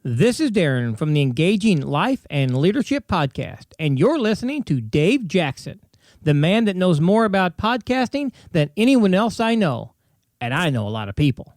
This is Darren from the Engaging Life and Leadership Podcast, and you're listening to Dave Jackson, the man that knows more about podcasting than anyone else I know, and I know a lot of people.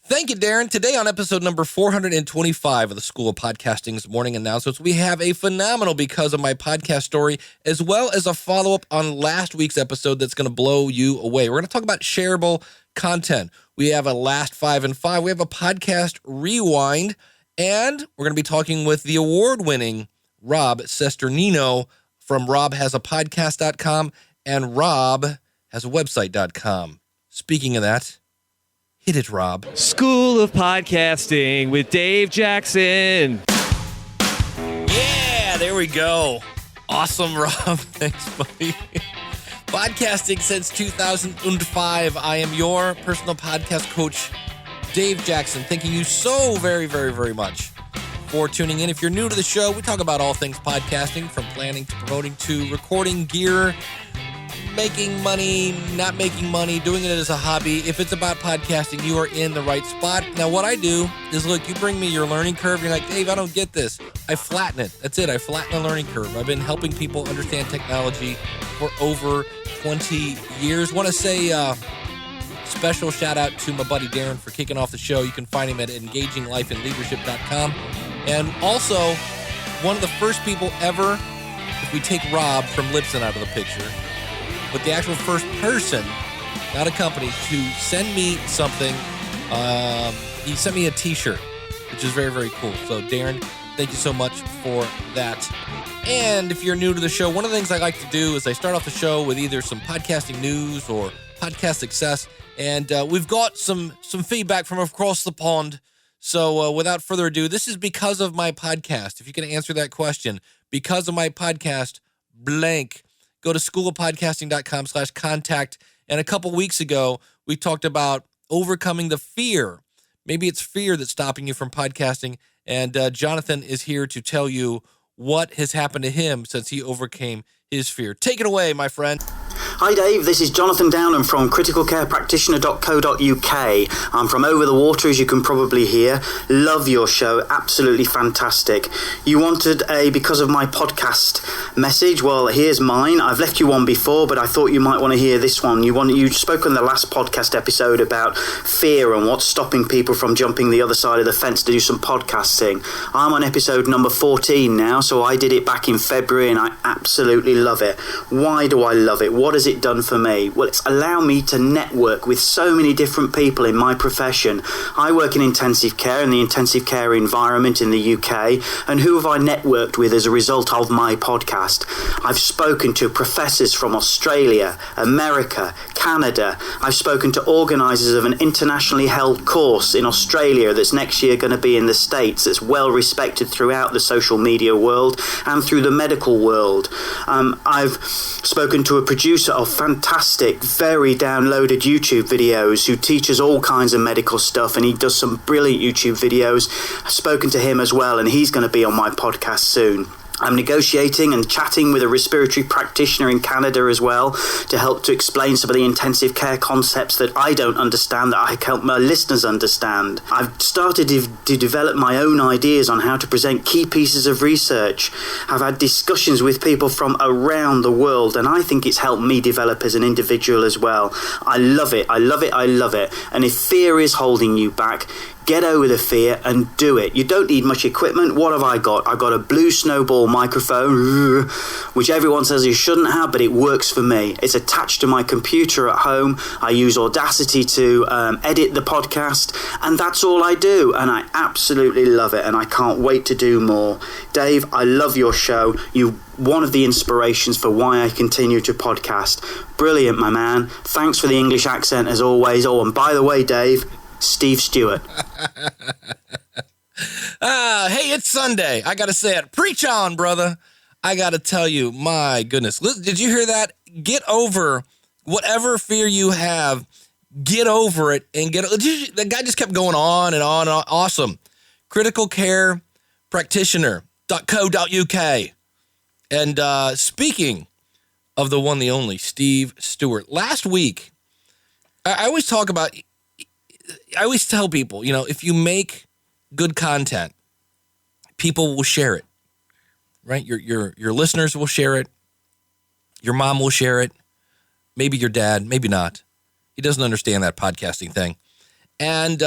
Thank you, Darren. Today on episode number 425 of the School of Podcasting's Morning Announcements, we have a phenomenal Because of My Podcast story, as well as a follow-up on last week's episode that's going to blow you away. We're going to talk about shareable content. We have a Last 5 and 5. We have a podcast rewind, and we're going to be talking with the award-winning Rob Cesternino from robhasapodcast.com and robhasawebsite.com. Speaking of that, hit it, Rob. School of Podcasting with Dave Jackson. Yeah, there we go. Awesome, Rob. Thanks, buddy. Podcasting since 2005. I am your personal podcast coach, Dave Jackson. Thanking you so very, very, very much for tuning in. If you're new to the show, we talk about all things podcasting, from planning to promoting to recording gear, making money, not making money, doing it as a hobby. If it's about podcasting, you are in the right spot. Now, what I do is, look, you bring me your learning curve. You're like, Dave, I don't get this. I flatten it. That's it. I flatten the learning curve. I've been helping people understand technology for over 20 years. Want to say special shout out to my buddy Darren for kicking off the show. You can find him at EngagingLifeAndLeadership.com. And also, one of the first people ever, if we take Rob from Lipson out of the picture, but the actual first person, not a company, to send me something. He sent me a t-shirt, which is very, very cool. So, Darren, thank you so much for that. And if you're new to the show, one of the things I like to do is I start off the show with either some podcasting news or podcast success. And we've got some feedback from across the pond. So without further ado, this is Because of My Podcast. If you can answer that question, Because of My Podcast, blank. Go to schoolofpodcasting.com/contact. And a couple weeks ago, we talked about overcoming the fear. Maybe it's fear that's stopping you from podcasting. And Jonathan is here to tell you what has happened to him since he overcame his fear. Take it away, my friend. Hi Dave, this is Jonathan Downham from criticalcarepractitioner.co.uk. I'm from over the water, as you can probably hear. Love your show, absolutely fantastic. You wanted a Because of My Podcast message. Well, here's mine. I've left you one before, but I thought you might want to hear this one. You spoke on the last podcast episode about fear and what's stopping people from jumping the other side of the fence to do some podcasting. I'm on episode number 14 now, so I did it back in February and I absolutely love it. Why do I love it? What has it done for me? Well, it's allowed me to network with so many different people in my profession. I work in intensive care, in the intensive care environment in the UK, and who have I networked with as a result of my podcast? I've spoken to professors from Australia, America, Canada. I've spoken to organisers of an internationally held course in Australia that's next year going to be in the States, that's well respected throughout the social media world and through the medical world. I've spoken to a producer of fantastic, very downloaded YouTube videos who teaches all kinds of medical stuff, and he does some brilliant YouTube videos. I've spoken to him as well, and he's going to be on my podcast soon. I'm negotiating and chatting with a respiratory practitioner in Canada as well to help to explain some of the intensive care concepts that I don't understand, that I can help my listeners understand. I've started to develop my own ideas on how to present key pieces of research. I've had discussions with people from around the world, and I think it's helped me develop as an individual as well. I love it. I love it. I love it. And if fear is holding you back, get over the fear and do it. You don't need much equipment. What have I got? I've got a Blue Snowball microphone, which everyone says you shouldn't have, but it works for me. It's attached to my computer at home. I use Audacity to edit the podcast, and that's all I do. And I absolutely love it, and I can't wait to do more. Dave, I love your show. You're one of the inspirations for why I continue to podcast. Brilliant, my man. Thanks for the English accent as always. Oh, and by the way, Dave, Steve Stewart. Hey, it's Sunday. I got to say it. Preach on, brother. I got to tell you, my goodness. Did you hear that? Get over whatever fear you have. Get over it and the guy just kept going on and on. Awesome. Criticalcarepractitioner.co.uk. And speaking of the one, the only, Steve Stewart. Last week, I always tell people, if you make good content, people will share it, right? Your listeners will share it. Your mom will share it. Maybe your dad, maybe not. He doesn't understand that podcasting thing. And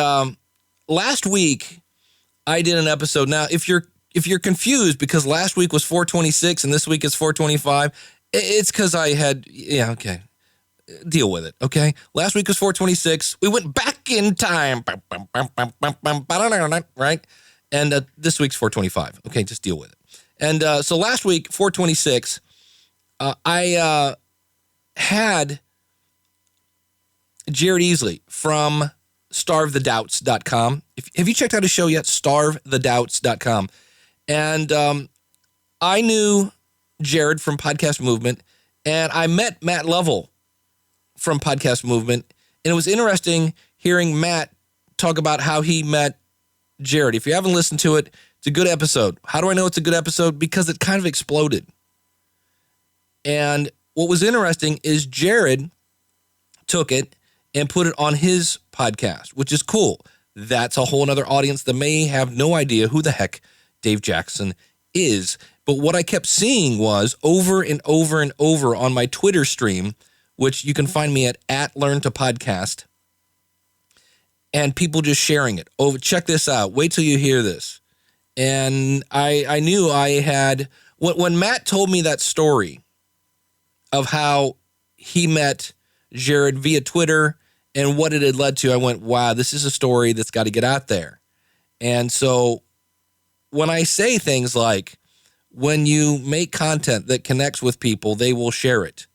last week, I did an episode. Now, if you're confused because last week was 426 and this week is 425, it's because I had, okay. Deal with it, okay? Last week was 426. We went back in time, right? And this week's 425. Okay, just deal with it. And so last week, 426, I had Jared Easley from starvethedoubts.com. Have you checked out his show yet? starvethedoubts.com. And I knew Jared from Podcast Movement, and I met Matt Lovell from Podcast Movement, and it was interesting hearing Matt talk about how he met Jared. If you haven't listened to it, it's a good episode. How do I know it's a good episode? Because it kind of exploded. And what was interesting is Jared took it and put it on his podcast, which is cool. That's a whole other audience that may have no idea who the heck Dave Jackson is. But what I kept seeing was over and over and over on my Twitter stream, which you can find me at @LearnToPodcast, and people just sharing it. Oh, check this out. Wait till you hear this. And I knew I had, when Matt told me that story of how he met Jared via Twitter and what it had led to, I went, wow, this is a story that's got to get out there. And so when I say things like, when you make content that connects with people, they will share it.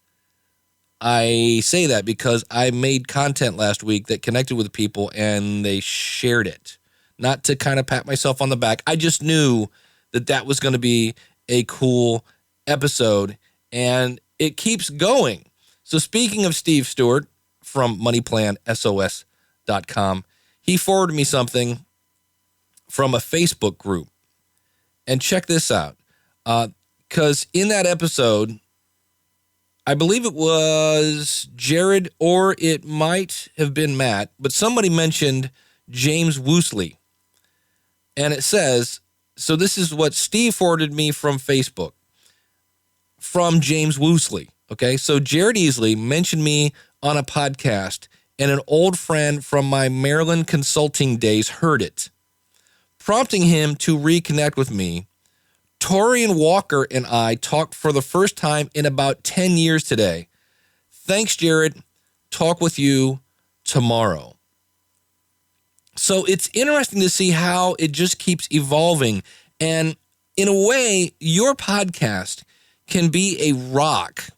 I say that because I made content last week that connected with people and they shared it. Not to kind of pat myself on the back. I just knew that was going to be a cool episode, and it keeps going. So speaking of Steve Stewart from moneyplansos.com, he forwarded me something from a Facebook group. And check this out. Because in that episode, I believe it was Jared or it might have been Matt, but somebody mentioned James Woosley. And it says, so this is what Steve forwarded me from Facebook, from James Woosley. Okay, so Jared Easley mentioned me on a podcast, and an old friend from my Maryland consulting days heard it, prompting him to reconnect with me. Torian Walker and I talked for the first time in about 10 years today. Thanks, Jared. Talk with you tomorrow. So it's interesting to see how it just keeps evolving. And in a way, your podcast can be a rock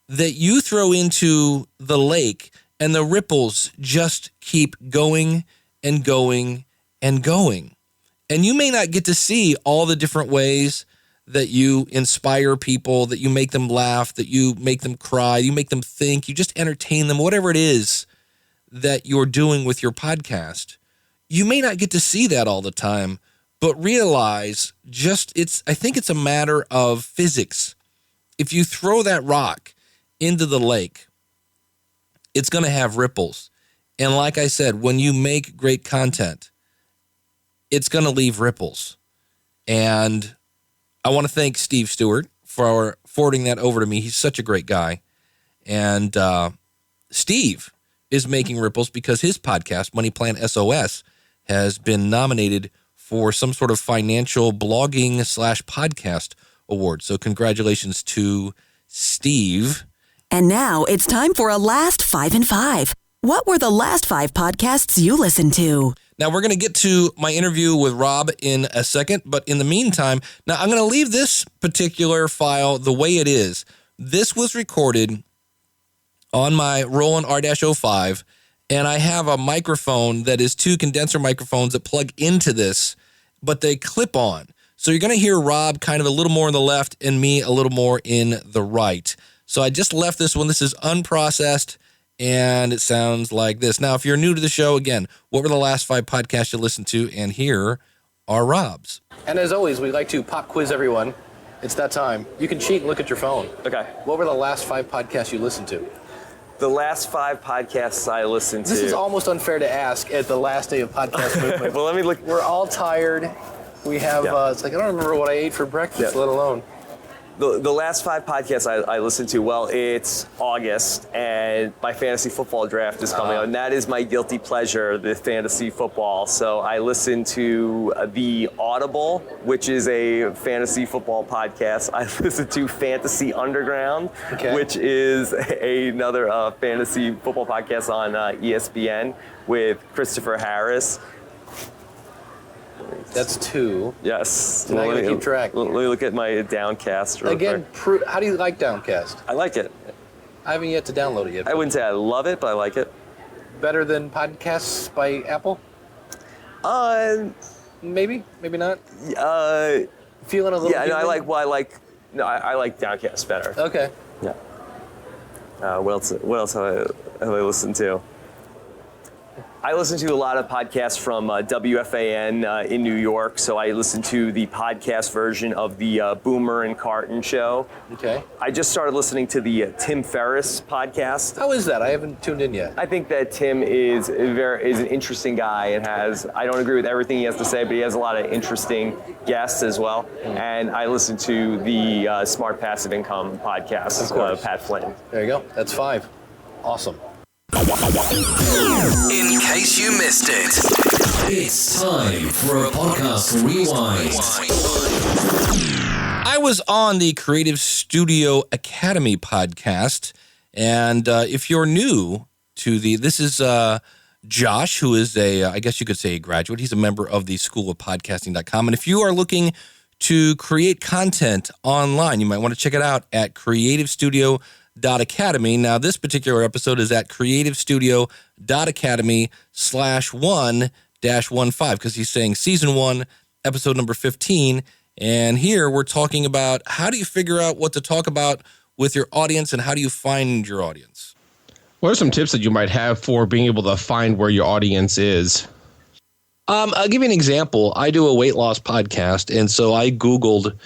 that you throw into the lake and the ripples just keep going and going and going. And you may not get to see all the different ways that you inspire people, that you make them laugh, that you make them cry, you make them think, you just entertain them, whatever it is that you're doing with your podcast. You may not get to see that all the time, but realize I think it's a matter of physics. If you throw that rock into the lake, it's going to have ripples. And like I said, when you make great content, it's going to leave ripples. And I want to thank Steve Stewart for forwarding that over to me. He's such a great guy. And Steve is making ripples because his podcast, Money Plan SOS, has been nominated for some sort of financial blogging /podcast award. So congratulations to Steve. And now it's time for a Last 5 in 5. What were the last 5 podcasts you listened to? Now, we're going to get to my interview with Rob in a second, but in the meantime, now I'm going to leave this particular file the way it is. This was recorded on my Roland R-05, and I have a microphone that is 2 condenser microphones that plug into this, but they clip on. So you're going to hear Rob kind of a little more on the left and me a little more in the right. So I just left this one. This is unprocessed, and it sounds like this. Now, if you're new to the show, again, what were the last 5 podcasts you listened to? And here are Rob's. And as always, we like to pop quiz everyone. It's that time. You can cheat and look at your phone. Okay. What were the last 5 podcasts you listened to? The last 5 podcasts I listened to. This is almost unfair to ask at the last day of Podcast Movement. Well, let me look. We're all tired. We have, it's like, I don't remember what I ate for breakfast, let alone. The last 5 podcasts I listened to, well, it's August, and my fantasy football draft is coming out, and that is my guilty pleasure, the fantasy football. So I listen to The Audible, which is a fantasy football podcast. I listen to Fantasy Underground, which is another fantasy football podcast on ESPN with Christopher Harris. That's 2. Yes. And I gotta keep track. Let me look at my Downcast. Again, how do you like Downcast? I like it. I haven't yet to download it yet. I wouldn't say I love it, but I like it. Better than podcasts by Apple? Maybe not. Feeling a little. Yeah, no, I like Downcast better. Okay. Yeah. What else have I listened to? I listen to a lot of podcasts from WFAN in New York, so I listen to the podcast version of the Boomer and Carton show. Okay. I just started listening to the Tim Ferriss podcast. How is that? I haven't tuned in yet. I think that Tim is an interesting guy and I don't agree with everything he has to say, but he has a lot of interesting guests as well. And I listen to the Smart Passive Income podcast, Of course. Pat Flynn. There you go. That's 5. Awesome. In case you missed it, it's time for a podcast rewind. I was on the Creative Studio Academy podcast, and if you're new to this is Josh, who is I guess you could say a graduate. He's a member of the School of Podcasting.com, and if you are looking to create content online, you might want to check it out at creativestudio.academy. Now, this particular episode is at creativestudio.academy/1-15, because he's saying season 1, episode number 15. And here we're talking about how do you figure out what to talk about with your audience and how do you find your audience? What are some tips that you might have for being able to find where your audience is? I'll give you an example. I do a weight loss podcast, and so I Googled,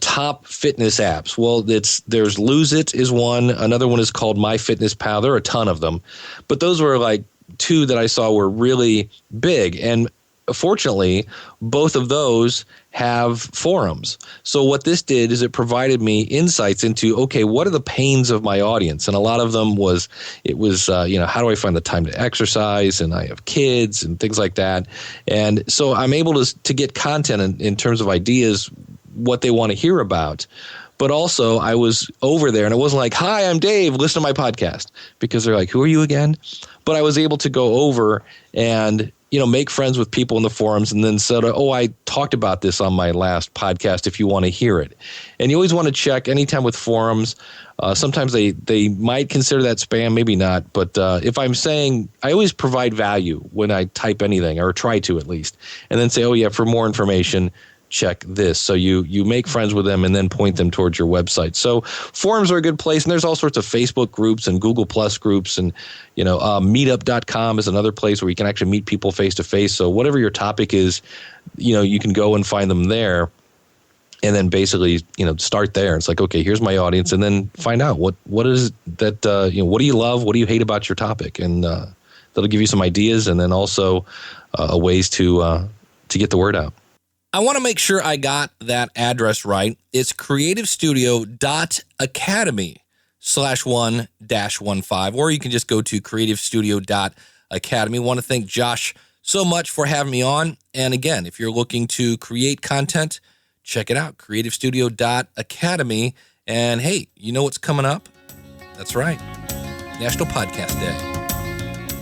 top fitness apps. Well, there's Lose It is one. Another one is called MyFitnessPal. There are a ton of them, but those were like 2 that I saw were really big. And fortunately, both of those have forums. So what this did is it provided me insights into, okay, what are the pains of my audience? And a lot of them was how do I find the time to exercise? And I have kids and things like that. And so I'm able to get content in terms of ideas, what they want to hear about. But also I was over there and it wasn't like, hi, I'm Dave, listen to my podcast, because they're like, who are you again? But I was able to go over and make friends with people in the forums and then said, I talked about this on my last podcast if you want to hear it. And you always want to check anytime with forums. Sometimes they might consider that spam, maybe not. But if I'm saying, I always provide value when I type anything, or try to at least, and then say, for more information, check this. So you make friends with them and then point them towards your website. So forums are a good place. And there's all sorts of Facebook groups and Google Plus groups. And, meetup.com is another place where you can actually meet people face to face. So whatever your topic is, you can go and find them there. And then basically, start there. It's like, okay, here's my audience. And then find out what is that, what do you love? What do you hate about your topic? And that'll give you some ideas and then also ways to get the word out. I want to make sure I got that address right. It's creativestudio.academy/1-15, or you can just go to creativestudio.academy. I want to thank Josh so much for having me on. And again, if you're looking to create content, check it out, creativestudio.academy. And hey, you know what's coming up? That's right, National Podcast Day.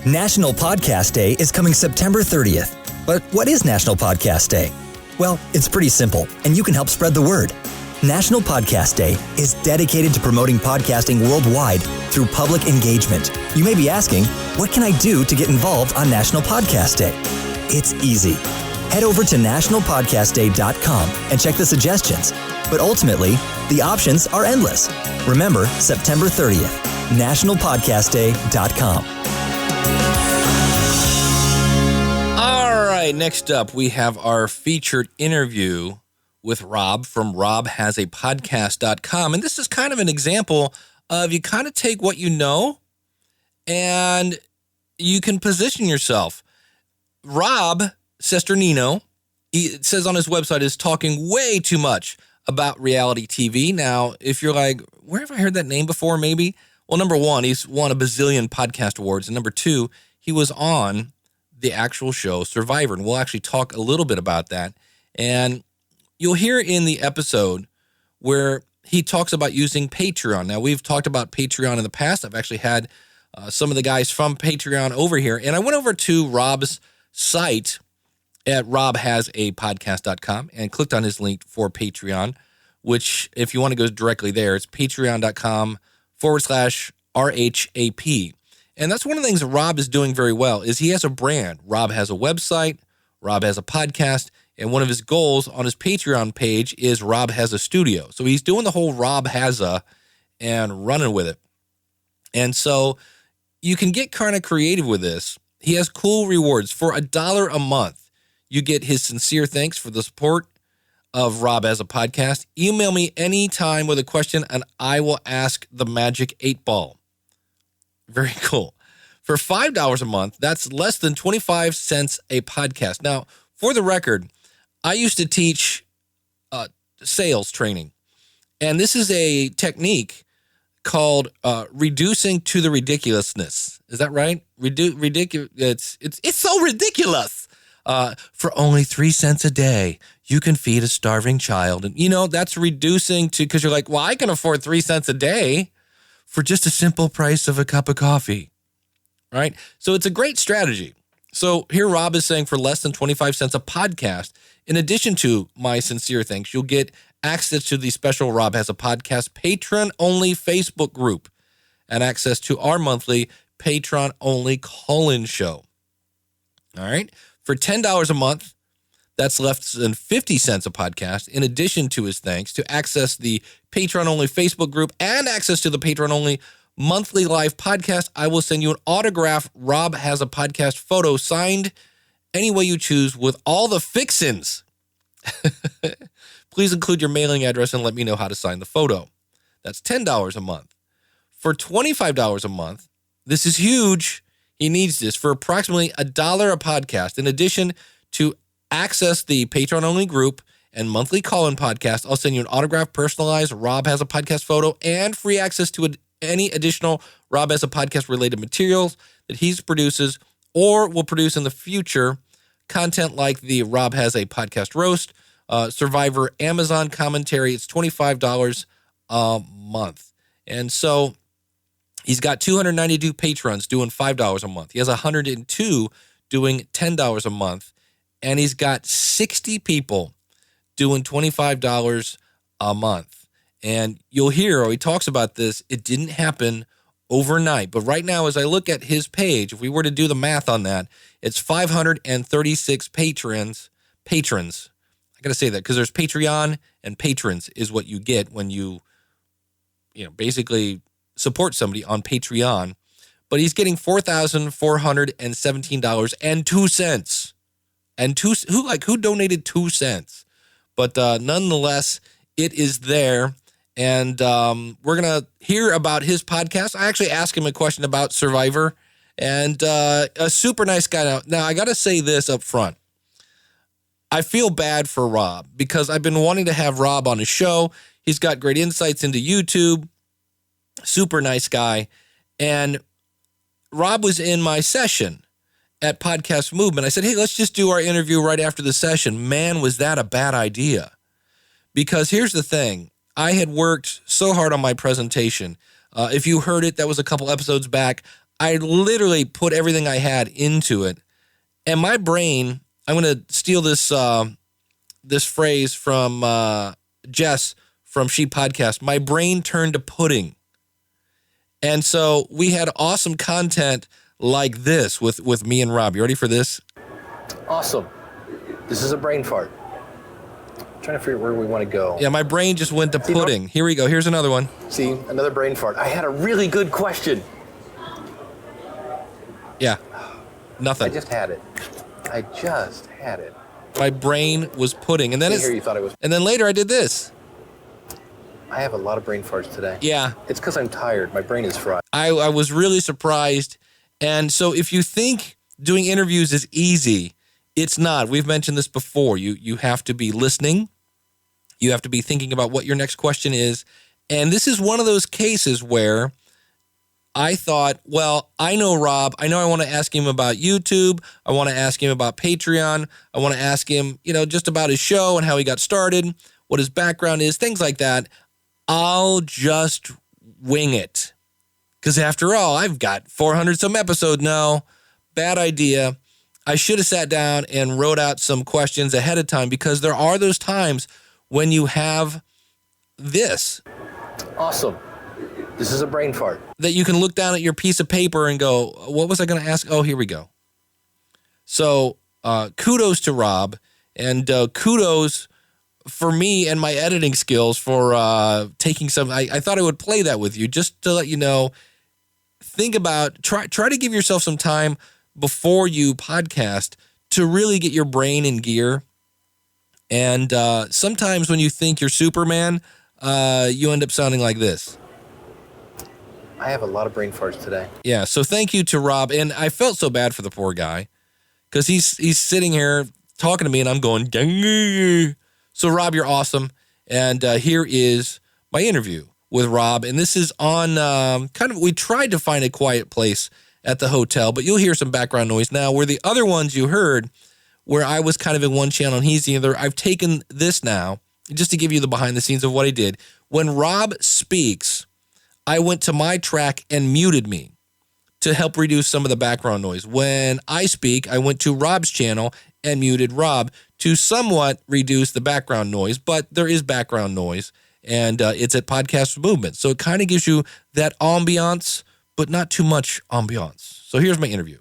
National Podcast Day is coming September 30th. But what is National Podcast Day? Well, it's pretty simple, and you can help spread the word. National Podcast Day is dedicated to promoting podcasting worldwide through public engagement. You may be asking, what can I do to get involved on National Podcast Day? It's easy. Head over to nationalpodcastday.com and check the suggestions. But ultimately, the options are endless. Remember, September 30th, nationalpodcastday.com. All right, next up, we have our featured interview with Rob from robhasapodcast.com. And this is kind of an example of you kind of take what you know and you can position yourself. Rob Cesternino it says on his website, is talking way too much about reality TV. Now, if you're like, where have I heard that name before, maybe? Well, number one, he's won a bazillion podcast awards. And number two, he was on the actual show Survivor. And we'll actually talk a little bit about that. And you'll hear in the episode where he talks about using Patreon. Now, we've talked about Patreon in the past. I've actually had some of the guys from Patreon over here. And I went over to Rob's site at robhasapodcast.com and clicked on his link for Patreon, which if you want to go directly there, it's patreon.com/RHAP. And that's one of the things that Rob is doing very well is he has a brand. Rob has a website, Rob has a podcast, and one of his goals on his Patreon page is Rob has a studio. So he's doing the whole Rob has a and running with it. And so you can get kind of creative with this. He has cool rewards. For $1 a month, you get his sincere thanks for the support of Rob as a podcast. Email me anytime with a question, and I will ask the magic 8-ball. Very cool. For $5 a month, that's less than 25 cents a podcast. Now, for the record, I used to teach sales training, and this is a technique called reducing to the ridiculousness. Is that right? Ridiculous. It's so ridiculous. For only 3 cents a day, you can feed a starving child. And, that's reducing to, because you're like, well, I can afford 3 cents a day for just a simple price of a cup of coffee, right? So it's a great strategy. So here Rob is saying for less than 25 cents a podcast, in addition to my sincere thanks, you'll get access to the special Rob Has a Podcast patron-only Facebook group and access to our monthly patron-only call-in show. All right? For $10 a month, that's less than 50 cents a podcast, in addition to his thanks, to access the Patreon-only Facebook group and access to the Patreon-only monthly live podcast. I will send you an autographed Rob Has a Podcast photo signed any way you choose with all the fixins. Please include your mailing address and let me know how to sign the photo. That's $10 a month. For $25 a month, this is huge. He needs this for approximately $1 a podcast. In addition to access the Patreon-only group and monthly call-in podcast, I'll send you an autographed, personalized Rob Has a Podcast photo and free access to any additional Rob Has a Podcast-related materials that he produces or will produce in the future. Content like the Rob Has a Podcast roast, Survivor Amazon commentary. It's $25 a month. And so he's got 292 patrons doing $5 a month. He has 102 doing $10 a month. And he's got 60 people doing $25 a month. And you'll hear, he talks about this, it didn't happen overnight. But right now, as I look at his page, if we were to do the math on that, it's 536 patrons. I got to say that because there's Patreon and patrons is what you get when you basically support somebody on Patreon. But he's getting $4,417.02. And who donated 2 cents? But nonetheless, it is there. And we're going to hear about his podcast. I actually asked him a question about Survivor. And a super nice guy. Now, I got to say this up front. I feel bad for Rob because I've been wanting to have Rob on his show. He's got great insights into YouTube. Super nice guy. And Rob was in my session at Podcast Movement. I said, hey, let's just do our interview right after the session. Man, was that a bad idea? Because here's the thing. I had worked so hard on my presentation. If you heard it, that was a couple episodes back. I literally put everything I had into it. And my brain, I'm going to steal this phrase from Jess from She Podcast. My brain turned to pudding. And so we had awesome content like this with me and Rob. You ready for this? Awesome. This is a brain fart. I'm trying to figure out where we want to go. Yeah, my brain just went to pudding. Here we go. Here's another one. See, another brain fart. I had a really good question. Yeah, nothing. I just had it. My brain was pudding. And then you thought it was. And then later I did this. I have a lot of brain farts today. Yeah. It's because I'm tired. My brain is fried. I was really surprised. And so if you think doing interviews is easy, It's not. We've mentioned this before. You have to be listening. You have to be thinking about what your next question is. And this is one of those cases where I thought, well, I know Rob. I know I want to ask him about YouTube. I want to ask him about Patreon. I want to ask him, just about his show and how he got started, what his background is, things like that. I'll just wing it. Because after all, I've got 400 some episodes now. Bad idea. I should have sat down and wrote out some questions ahead of time, because there are those times when you have this. Awesome. This is a brain fart. That you can look down at your piece of paper and go, what was I going to ask? Oh, here we go. So kudos to Rob, and kudos for me and my editing skills for taking some. I thought I would play that with you just to let you know. Think about, try to give yourself some time before you podcast to really get your brain in gear. And sometimes when you think you're Superman, you end up sounding like this. I have a lot of brain farts today. Yeah, so thank you to Rob. And I felt so bad for the poor guy, because he's sitting here talking to me and I'm going, dang. So Rob, you're awesome. And here is my interview with Rob. And this is on we tried to find a quiet place at the hotel, but you'll hear some background noise now. Where the other ones you heard, where I was kind of in one channel and he's the other, I've taken this now just to give you the behind the scenes of what I did. When Rob speaks, I went to my track and muted me to help reduce some of the background noise. When I speak, I went to Rob's channel and muted Rob to somewhat reduce the background noise, but there is background noise, and it's at Podcast Movement. So it kind of gives you that ambiance, but not too much ambiance. So here's my interview.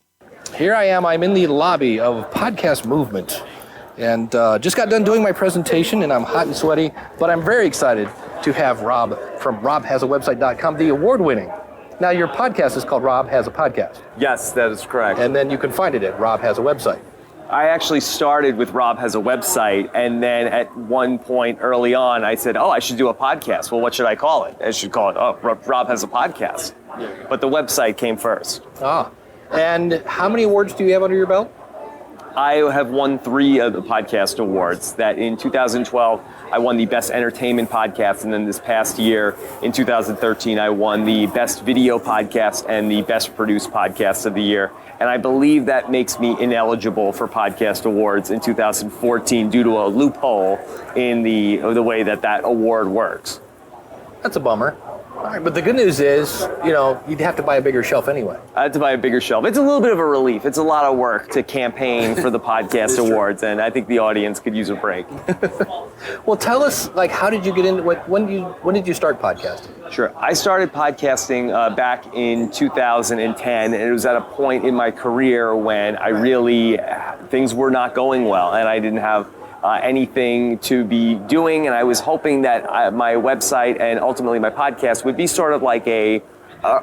Here I am. I'm in the lobby of Podcast Movement, and just got done doing my presentation, and I'm hot and sweaty, but I'm very excited to have Rob from robhasawebsite.com, the award-winning. Now, your podcast is called Rob Has a Podcast. Yes, that is correct. And then you can find it at Rob Has a Website. I actually started with Rob Has a Website, and then at one point early on, I said, I should do a podcast. Well, what should I call it? I should call it, Rob Has a Podcast. But the website came first. And how many awards do you have under your belt? I have won 3 of the podcast awards. That in 2012, I won the Best Entertainment Podcast, and then this past year, in 2013, I won the Best Video Podcast and the Best Produced Podcast of the year. And I believe that makes me ineligible for podcast awards in 2014 due to a loophole in the way that award works. That's a bummer. All right, but the good news is, you'd have to buy a bigger shelf anyway. I had to buy a bigger shelf. It's a little bit of a relief. It's a lot of work to campaign for the podcast awards, and I think the audience could use a break. Well, tell us, how did you get into it? When did you start podcasting? Sure. I started podcasting back in 2010, and it was at a point in my career when things were not going well, and I didn't have anything to be doing, and I was hoping that my website and ultimately my podcast would be sort of like a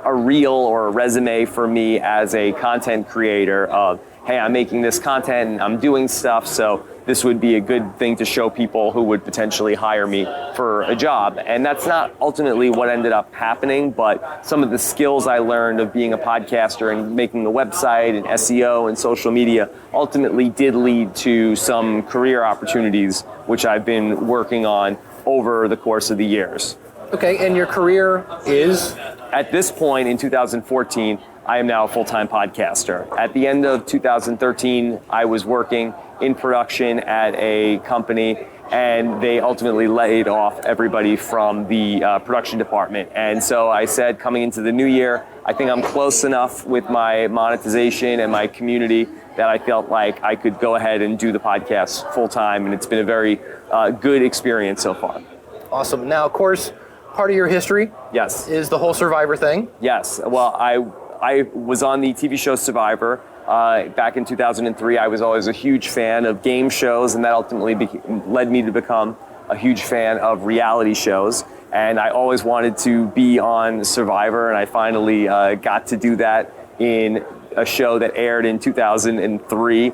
reel or a resume for me as a content creator of, hey, I'm making this content and I'm doing stuff, so this would be a good thing to show people who would potentially hire me for a job. And that's not ultimately what ended up happening, but some of the skills I learned of being a podcaster and making a website and SEO and social media ultimately did lead to some career opportunities, which I've been working on over the course of the years. Okay, and your career is? At this point in 2014, I am now a full-time podcaster. At the end of 2013, I was working in production at a company, and they ultimately laid off everybody from the production department. And so I said, coming into the new year, I think I'm close enough with my monetization and my community that I felt like I could go ahead and do the podcast full-time, and it's been a very good experience so far. Awesome. Now, of course, part of your history is the whole Survivor thing. Yes. Well, I was on the TV show Survivor back in 2003. I was always a huge fan of game shows, and that ultimately led me to become a huge fan of reality shows. And I always wanted to be on Survivor, and I finally got to do that in a show that aired in 2003,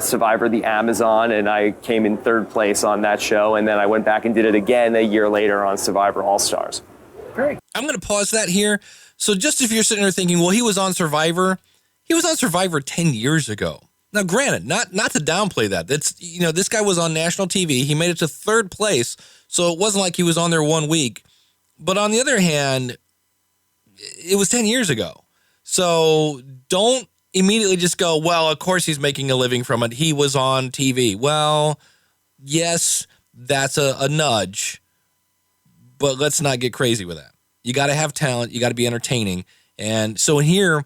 Survivor the Amazon, and I came in 3rd place on that show, and then I went back and did it again a year later on Survivor All-Stars. Great. I'm going to pause that here. So just if you're sitting there thinking, well, he was on Survivor 10 years ago. Now, granted, not to downplay that. That's, this guy was on national TV. He made it to third place, so it wasn't like he was on there 1 week. But on the other hand, it was 10 years ago. So don't immediately just go, well, of course he's making a living from it. He was on TV. Well, yes, that's a nudge, but let's not get crazy with that. You got to have talent. You got to be entertaining. And so here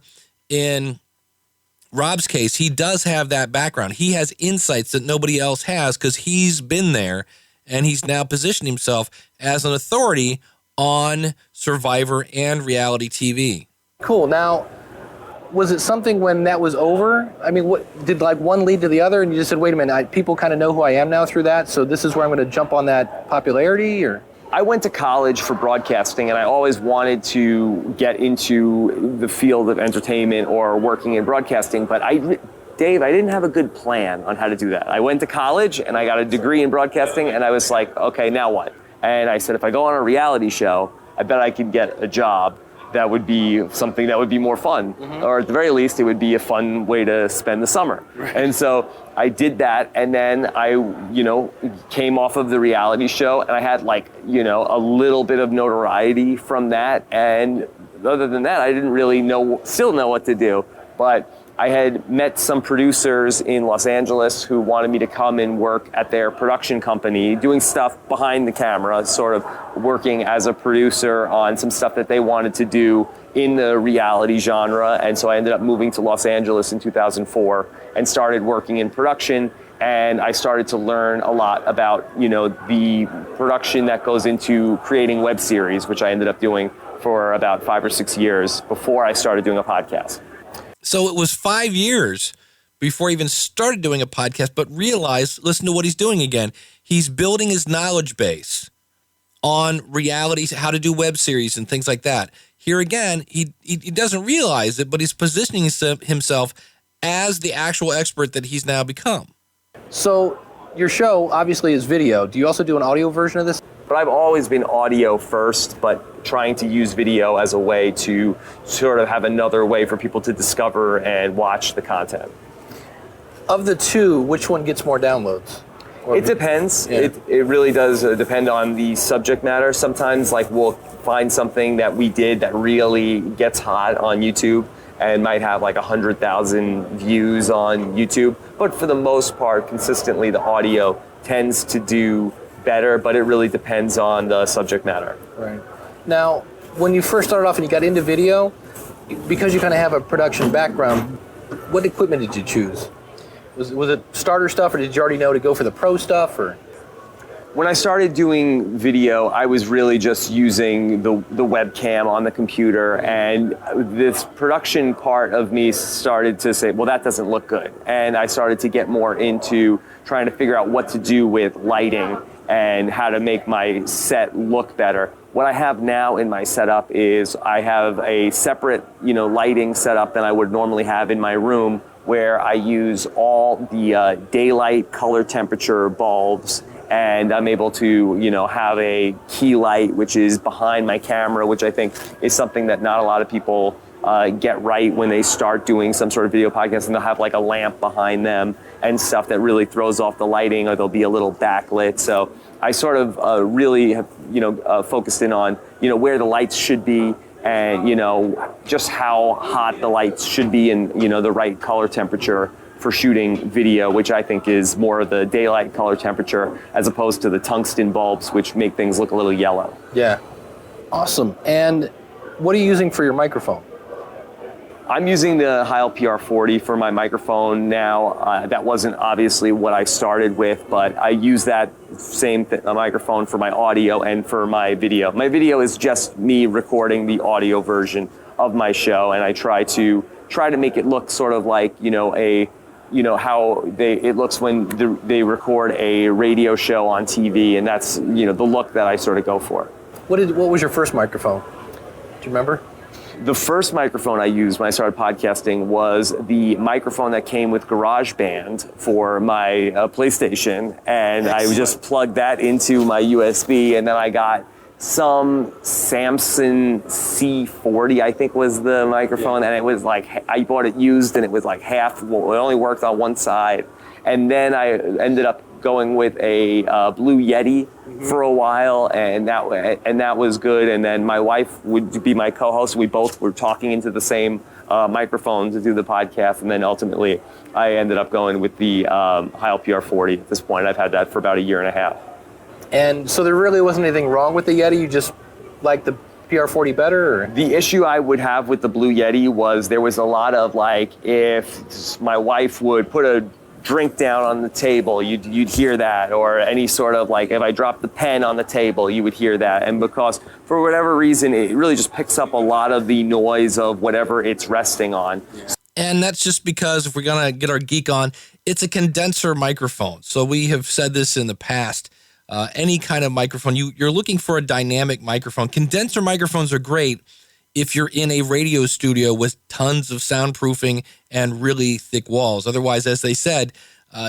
in Rob's case, he does have that background. He has insights that nobody else has because he's been there, and he's now positioned himself as an authority on Survivor and reality TV. Cool. Now, was it something when that was over? I mean, what did like one lead to the other, and you just said, "Wait a minute, people kind of know who I am now through that, so this is where I'm going to jump on that popularity"? Or I went to college for broadcasting, and I always wanted to get into the field of entertainment or working in broadcasting, but Dave, I didn't have a good plan on how to do that. I went to college, and I got a degree in broadcasting, and I was like, okay, now what? And I said, if I go on a reality show, I bet I could get a job that would be something that would be more fun. Mm-hmm. Or at the very least, it would be a fun way to spend the summer. Right. And so I did that, and then I, came off of the reality show, and I had a little bit of notoriety from that. And other than that, I didn't really still know what to do. But I had met some producers in Los Angeles who wanted me to come and work at their production company, doing stuff behind the camera, sort of working as a producer on some stuff that they wanted to do in the reality genre. And so I ended up moving to Los Angeles in 2004 and started working in production. And I started to learn a lot about, the production that goes into creating web series, which I ended up doing for about 5 or 6 years before I started doing a podcast. So it was 5 years before he even started doing a podcast, but realized, listen to what he's doing again. He's building his knowledge base on reality, how to do web series and things like that. Here again, he doesn't realize it, but he's positioning himself as the actual expert that he's now become. So your show obviously is video. Do you also do an audio version of this? But I've always been audio first, but trying to use video as a way to sort of have another way for people to discover and watch the content. Of the two, which one gets more downloads? It depends. Yeah. It really does depend on the subject matter. Sometimes we'll find something that we did that really gets hot on YouTube and might have 100,000 views on YouTube. But for the most part, consistently, the audio tends to do better, but it really depends on the subject matter. Right. Now, when you first started off and you got into video, because you kind of have a production background, what equipment did you choose? Was it starter stuff, or did you already know to go for the pro stuff? Or when I started doing video, I was really just using the webcam on the computer, and this production part of me started to say, well, that doesn't look good. And I started to get more into trying to figure out what to do with lighting and how to make my set look better. What I have now in my setup is I have a separate, lighting setup than I would normally have in my room, where I use all the daylight color temperature bulbs, and I'm able to, have a key light, which is behind my camera, which I think is something that not a lot of people get right when they start doing some sort of video podcast, and they'll have a lamp behind them and stuff that really throws off the lighting, or there'll be a little backlit. So I sort of really have, focused in on, where the lights should be, and, just how hot the lights should be, and, the right color temperature for shooting video, which I think is more of the daylight color temperature as opposed to the tungsten bulbs, which make things look a little yellow. Yeah. Awesome. And what are you using for your microphone? I'm using the Heil PR40 for my microphone now. That wasn't obviously what I started with, but I use that same microphone for my audio and for my video. My video is just me recording the audio version of my show, and I try to make it look sort of like, how it looks when they record a radio show on TV, and that's, the look that I sort of go for. What was your first microphone? Do you remember? The first microphone I used when I started podcasting was the microphone that came with GarageBand for my PlayStation, and nice. I just plugged that into my USB, and then I got some Samson C40, I think was the microphone, and it was like, I bought it used, and it was like half, well, it only worked on one side. And then I ended up going with a Blue Yeti for a while, and that was good. And then my wife would be my co-host. We both were talking into the same microphone to do the podcast, and then ultimately I ended up going with the Heil PR40 at this point. I've had that for about 1.5 years. And so there really wasn't anything wrong with the Yeti? You just liked the PR40 better? Or? The issue I would have with the Blue Yeti was there was a lot of, like, if my wife would put a drink down on the table, you'd hear that, or any sort of, like, if I dropped the pen on the table, you would hear that. And because for whatever reason, it really just picks up a lot of the noise of whatever it's resting on. And that's just because, if we're going to get our geek on, it's a condenser microphone. So we have said this in the past. Any kind of microphone, you're looking for a dynamic microphone. Condenser microphones are great if you're in a radio studio with tons of soundproofing and really thick walls. Otherwise, as they said,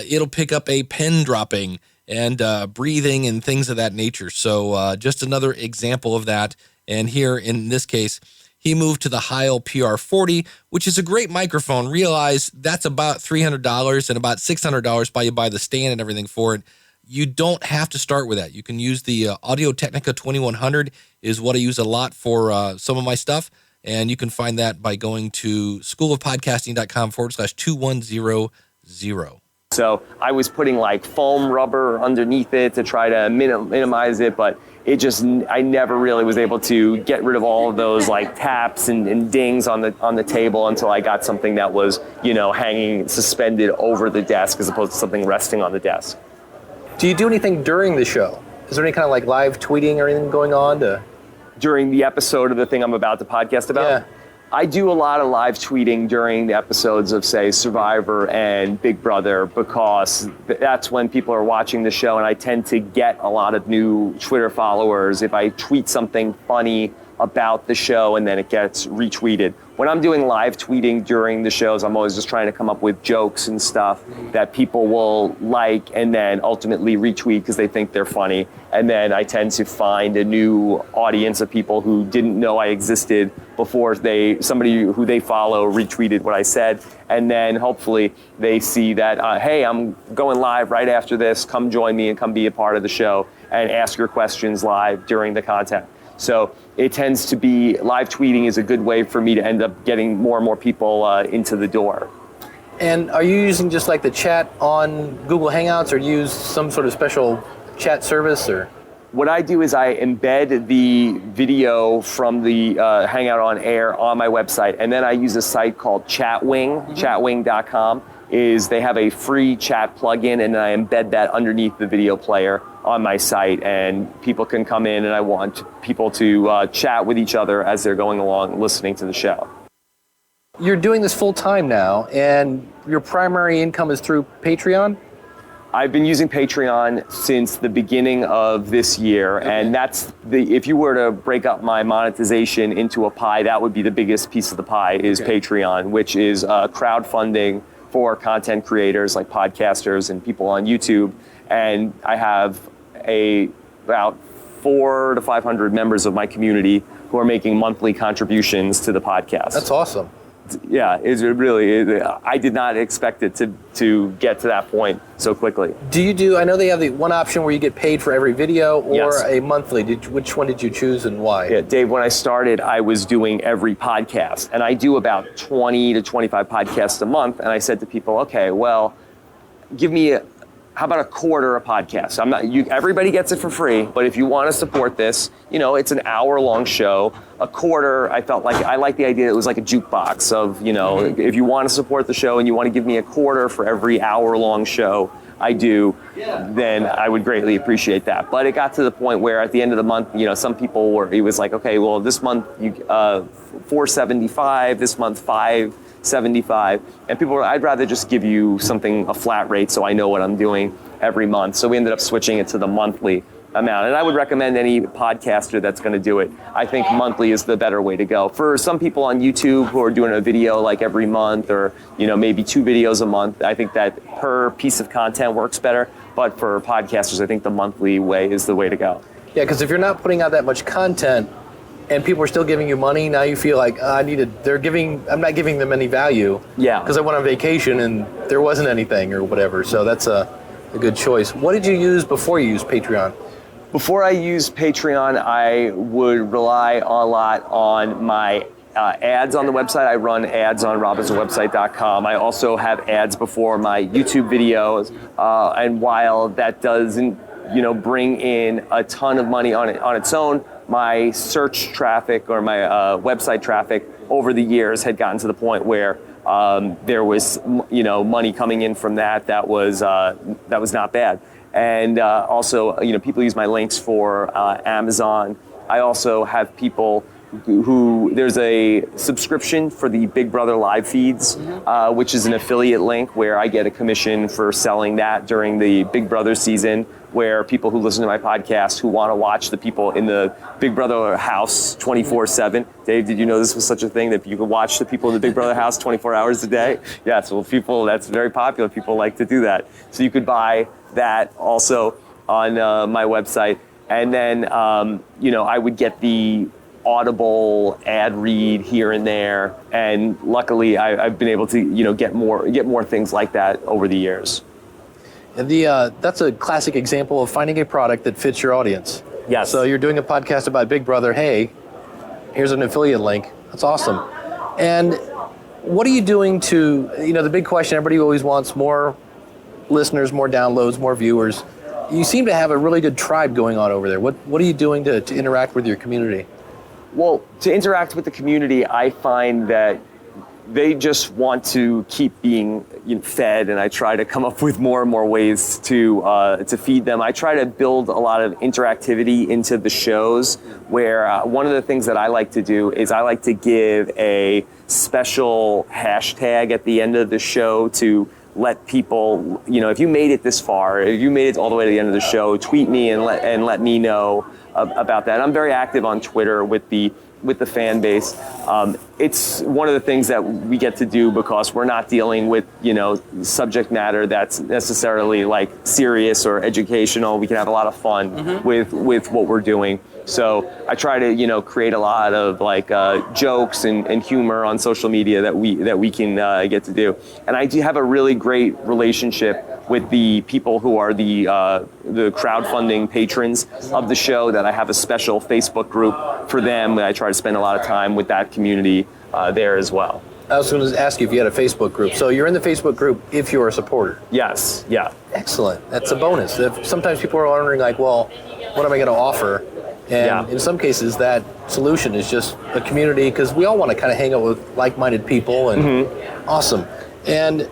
it'll pick up a pen dropping and breathing and things of that nature. So just another example of that. And here, in this case, he moved to the Heil PR40, which is a great microphone. Realize that's about $300 and about $600 by you buy the stand and everything for it. You don't have to start with that. You can use the Audio-Technica 2100 is what I use a lot for some of my stuff. And you can find that by going to schoolofpodcasting.com/2100. So I was putting like foam rubber underneath it to try to minimize it, but I never really was able to get rid of all of those like taps and dings on the table until I got something that was, hanging suspended over the desk as opposed to something resting on the desk. Do you do anything during the show? Is there any kind of like live tweeting or anything going on during the episode of the thing I'm about to podcast about? Yeah. I do a lot of live tweeting during the episodes of, say, Survivor and Big Brother, because that's when people are watching the show, and I tend to get a lot of new Twitter followers if I tweet something funny about the show and then it gets retweeted. When I'm doing live tweeting during the shows, I'm always just trying to come up with jokes and stuff that people will like and then ultimately retweet because they think they're funny. And then I tend to find a new audience of people who didn't know I existed before somebody who they follow retweeted what I said. And then hopefully they see that, hey, I'm going live right after this. Come join me and come be a part of the show and ask your questions live during the content. So it tends to be, live tweeting is a good way for me to end up getting more and more people into the door. And are you using just like the chat on Google Hangouts, or use some sort of special chat service? Or what I do is I embed the video from the Hangout on Air on my website, and then I use a site called Chatwing, chatwing.com. They have a free chat plugin, and I embed that underneath the video player on my site, and people can come in, and I want people to chat with each other as they're going along listening to the show. You're doing this full time now, and your primary income is through Patreon? I've been using Patreon since the beginning of this year, and if you were to break up my monetization into a pie, that would be the biggest piece of the pie is Patreon, which is crowdfunding for content creators like podcasters and people on YouTube. And I have about 400 to 500 members of my community who are making monthly contributions to the podcast. That's awesome. Yeah, I did not expect it to get to that point so quickly. I know they have the one option where you get paid for every video, or yes, a monthly. Which one did you choose and why? Yeah, Dave, when I started, I was doing every podcast, and I do about 20 to 25 podcasts a month, and I said to people, okay, well, how about a quarter a podcast? Everybody gets it for free, but if you want to support this, it's an hour-long show. A quarter, I felt like I like the idea it was like a jukebox of, if you want to support the show and you want to give me a quarter for every hour-long show I do, then I would greatly appreciate that. But it got to the point where at the end of the month, some people it was like, okay, well, this month $4.75, this month $5.75, and people were, I'd rather just give you a flat rate so I know what I'm doing every month. So we ended up switching it to the monthly amount. And I would recommend any podcaster that's going to do it. I think monthly is the better way to go. For some people on YouTube who are doing a video like every month, or maybe 2 videos a month, I think that per piece of content works better. But for podcasters, I think the monthly way is the way to go. Yeah, because if you're not putting out that much content and people are still giving you money, now you feel like I'm not giving them any value. Yeah. Because I went on vacation and there wasn't anything or whatever. So that's a good choice. What did you use before you used Patreon? Before I used Patreon, I would rely a lot on my ads on the website. I run ads on robhasawebsite.com. I also have ads before my YouTube videos. And while that doesn't, bring in a ton of money on its own, my search traffic or my website traffic over the years had gotten to the point where there was, money coming in from that was not bad. And also, people use my links for Amazon. I also have people who there's a subscription for the Big Brother live feeds, which is an affiliate link where I get a commission for selling that during the Big Brother season, where people who listen to my podcast who want to watch the people in the Big Brother house 24/7. Dave, did you know this was such a thing that you could watch the people in the Big Brother house 24 hours a day? Yeah, so that's very popular. People like to do that. So you could buy that also on my website. And then, I would get the Audible ad read here and there. And luckily, I've been able to, get more things like that over the years. And that's a classic example of finding a product that fits your audience. Yes. So you're doing a podcast about Big Brother. Hey, here's an affiliate link. That's awesome. And what are you doing to, the big question, everybody always wants more listeners, more downloads, more viewers. You seem to have a really good tribe going on over there. What are you doing to interact with your community? Well, to interact with the community, I find that they just want to keep being fed, and I try to come up with more and more ways to feed them. I try to build a lot of interactivity into the shows, where one of the things that I like to do is I like to give a special hashtag at the end of the show to let people, if you made it this far, if you made it all the way to the end of the show, tweet me and let me know about that. I'm very active on Twitter with the fan base. It's one of the things that we get to do because we're not dealing with, subject matter that's necessarily like serious or educational. We can have a lot of fun with what we're doing. So I try to, create a lot of like jokes and humor on social media that we can get to do. And I do have a really great relationship with the people who are the crowdfunding patrons of the show, that I have a special Facebook group for them. I try to spend a lot of time with that community there as well. I was going to ask you if you had a Facebook group. So you're in the Facebook group if you're a supporter. Yes, yeah. Excellent. That's a bonus. Sometimes people are wondering like, well, what am I going to offer? And in some cases, that solution is just a community, because we all want to kind of hang out with like-minded people. And awesome. And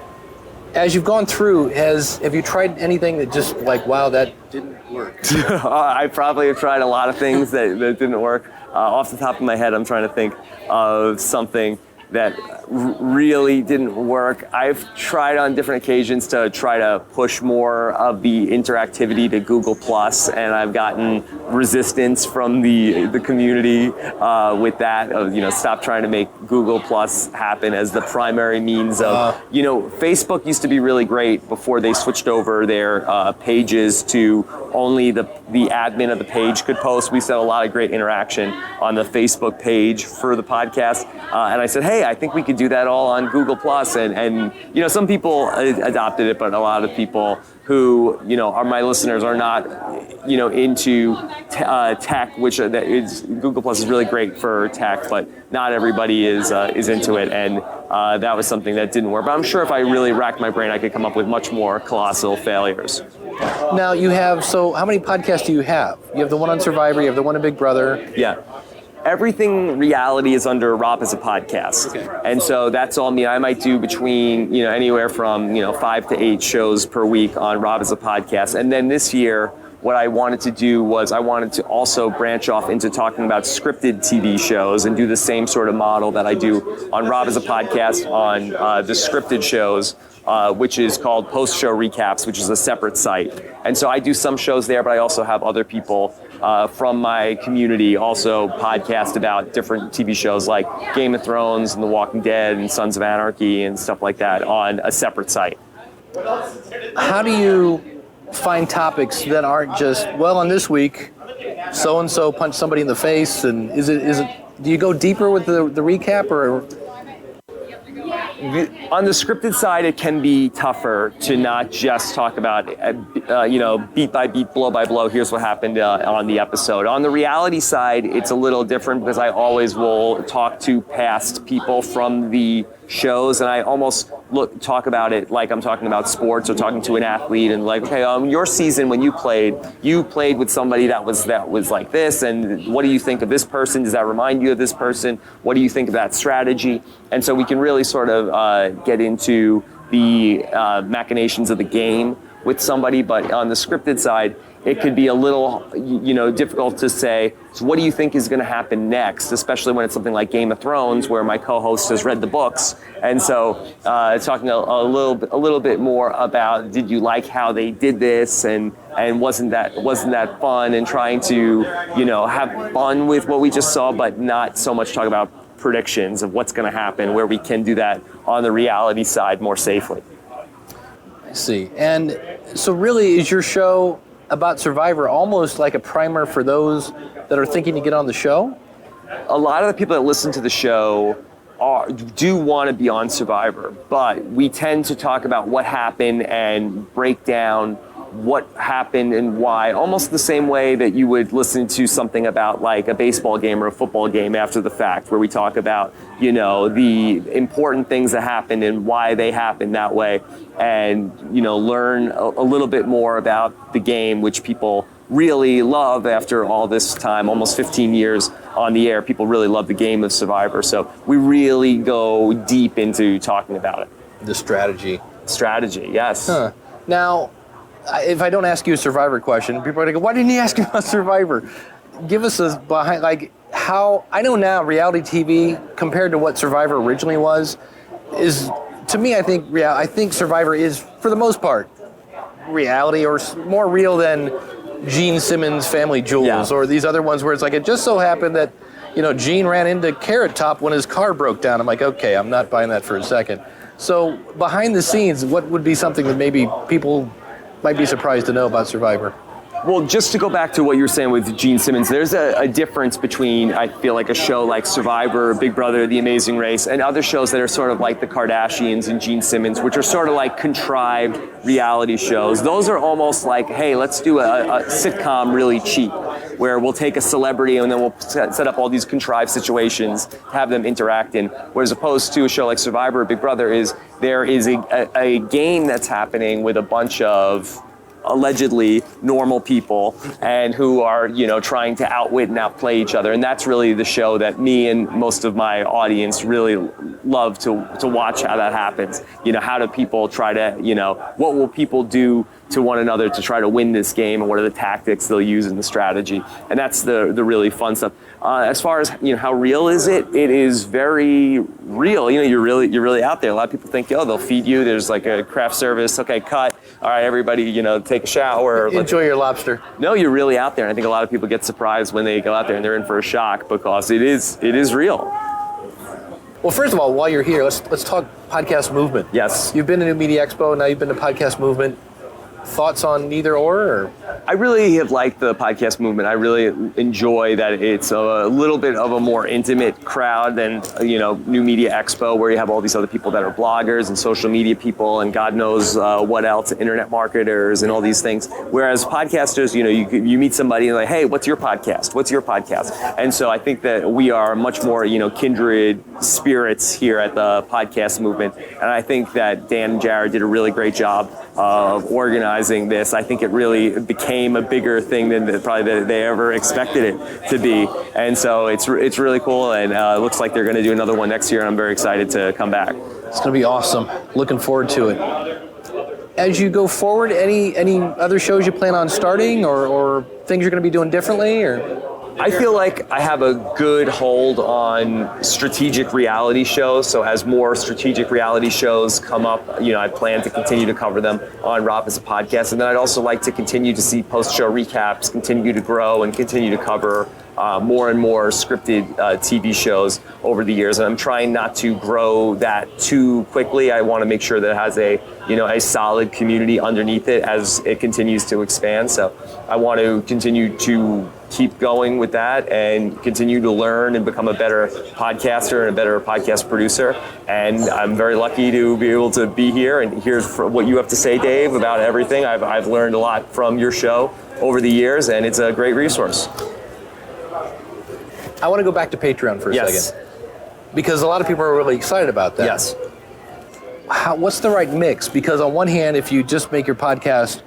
as you've gone through, have you tried anything that just like, wow, that didn't work? I probably have tried a lot of things that didn't work. Off the top of my head, I'm trying to think of something that really didn't work. I've tried on different occasions to try to push more of the interactivity to Google+, and I've gotten resistance from the community with that. Stop trying to make Google+ happen as the primary means of. Facebook used to be really great before they switched over their pages to only the admin of the page could post. We saw a lot of great interaction on the Facebook page for the podcast, and I said, hey, I think we could do that all on Google+. And some people adopted it, but a lot of people who, are my listeners are not, into tech, which Google+ is really great for tech, but not everybody is into it. And that was something that didn't work. But I'm sure if I really racked my brain, I could come up with much more colossal failures. Now so how many podcasts do you have? You have the one on Survivor, you have the one on Big Brother. Yeah. Everything reality is under Rob as a podcast. Okay. And so that's all me. I might do between, anywhere from, 5 to 8 shows per week on Rob as a podcast. And then this year, what I wanted to do was I wanted to also branch off into talking about scripted TV shows and do the same sort of model that I do on Rob as a podcast on the scripted shows, which is called Post Show Recaps, which is a separate site. And so I do some shows there, but I also have other people from my community also podcast about different TV shows like Game of Thrones and The Walking Dead and Sons of Anarchy and stuff like that on a separate site. How do you find topics that aren't just, well, on this week, so-and-so punched somebody in the face, and is it? Do you go deeper with the recap, or? On the scripted side, it can be tougher to not just talk about, beat by beat, blow by blow, here's what happened on the episode. On the reality side, it's a little different because I always will talk to past people from the shows, and I almost talk about it like I'm talking about sports or talking to an athlete, and like, okay, your season when you played with somebody that was like this, and what do you think of this person? Does that remind you of this person? What do you think of that strategy? And so we can really sort of get into the machinations of the game with somebody, but on the scripted side, it could be a little, difficult to say, so what do you think is going to happen next, especially when it's something like Game of Thrones, where my co-host has read the books. And so talking a little bit more about, did you like how they did this, and wasn't that fun, and trying to, have fun with what we just saw, but not so much talk about predictions of what's going to happen, where we can do that on the reality side more safely. I see. And so really, is your show about Survivor almost like a primer for those that are thinking to get on the show? A lot of the people that listen to the show do want to be on Survivor, but we tend to talk about what happened and break down what happened and why, almost the same way that you would listen to something about like a baseball game or a football game after the fact, where we talk about, the important things that happened and why they happened that way, and, learn a little bit more about the game, which people really love after all this time, almost 15 years on the air. People really love the game of Survivor. So we really go deep into talking about it. The strategy. Strategy, yes. Huh. Now, if I don't ask you a Survivor question, people are going to go, why didn't you ask me about Survivor? Give us a behind, like how, I know now reality TV compared to what Survivor originally was, is, to me, I think Survivor is, for the most part, reality or more real than Gene Simmons' Family Jewels, or these other ones where it's like, it just so happened that, Gene ran into Carrot Top when his car broke down. I'm like, okay, I'm not buying that for a second. So behind the scenes, what would be something that maybe people might be surprised to know about Survivor? Well, just to go back to what you were saying with Gene Simmons, there's a difference between, I feel like, a show like Survivor, Big Brother, The Amazing Race, and other shows that are sort of like the Kardashians and Gene Simmons, which are sort of like contrived reality shows. Those are almost like, hey, let's do a sitcom really cheap, where we'll take a celebrity and then we'll set up all these contrived situations to have them interact in. Whereas opposed to a show like Survivor or Big Brother, there is a game that's happening with a bunch of allegedly normal people, and who are, trying to outwit and outplay each other. And that's really the show that me and most of my audience really love to watch how that happens. How do people try to, what will people do to one another to try to win this game, and what are the tactics they'll use in the strategy? And that's the really fun stuff. As far as, how real is it? It is very real. You're really out there. A lot of people think, they'll feed you. There's like a craft service. Okay, cut. All right, everybody, take a shower. Enjoy your lobster. No, you're really out there. And I think a lot of people get surprised when they go out there and they're in for a shock, because it is real. Well, first of all, while you're here, let's talk podcast movement. Yes. You've been to New Media Expo, now you've been to podcast movement. Thoughts on either or? I really have liked the podcast movement. I really enjoy that it's a little bit of a more intimate crowd than, New Media Expo, where you have all these other people that are bloggers and social media people and God knows what else, internet marketers and all these things. Whereas podcasters, you meet somebody and like, hey, what's your podcast? What's your podcast? And so I think that we are much more, kindred spirits here at the podcast movement. And I think that Dan and Jared did a really great job of organizing this. I think it really became a bigger thing than probably they ever expected it to be. And so it's really cool, and it looks like they're going to do another one next year, and I'm very excited to come back. It's going to be awesome. Looking forward to it. As you go forward, any other shows you plan on starting, or things you're going to be doing differently, or? I feel like I have a good hold on strategic reality shows. So as more strategic reality shows come up, I plan to continue to cover them on Rob as a podcast. And then I'd also like to continue to see post-show recaps continue to grow and continue to cover more and more scripted TV shows over the years, and I'm trying not to grow that too quickly. I want to make sure that it has a solid community underneath it as it continues to expand. So I want to continue to keep going with that and continue to learn and become a better podcaster and a better podcast producer. And I'm very lucky to be able to be here and hear what you have to say, Dave, about everything. I've learned a lot from your show over the years, and it's a great resource. I want to go back to Patreon for a second, because a lot of people are really excited about that. Yes. What's the right mix? Because on one hand, if you just make your podcast,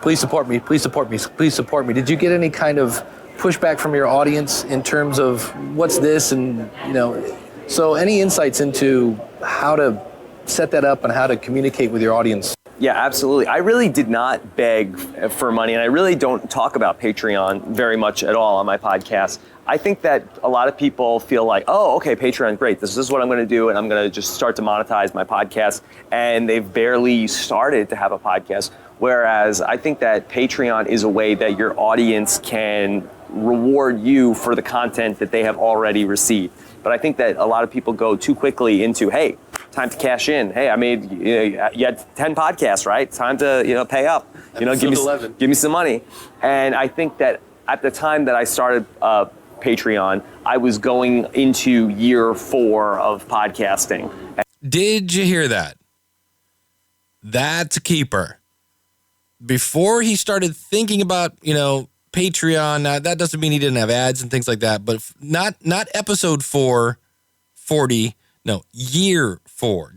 please support me, please support me, please support me. Did you get any kind of pushback from your audience in terms of what's this, and so any insights into how to set that up and how to communicate with your audience? Yeah, absolutely. I really did not beg for money, and I really don't talk about Patreon very much at all on my podcast. I think that a lot of people feel like, oh, okay, Patreon, great. This is what I'm going to do, and I'm going to just start to monetize my podcast. And they've barely started to have a podcast. Whereas I think that Patreon is a way that your audience can reward you for the content that they have already received. But I think that a lot of people go too quickly into, hey, time to cash in. Hey, I made, you had 10 podcasts, right? Time to, pay up. Give me some money. And I think that at the time that I started Patreon, I was going into year 4 of podcasting. Did you hear that? That's a keeper. Before he started thinking about, Patreon, now that doesn't mean he didn't have ads and things like that, but not episode 440, no, year 4.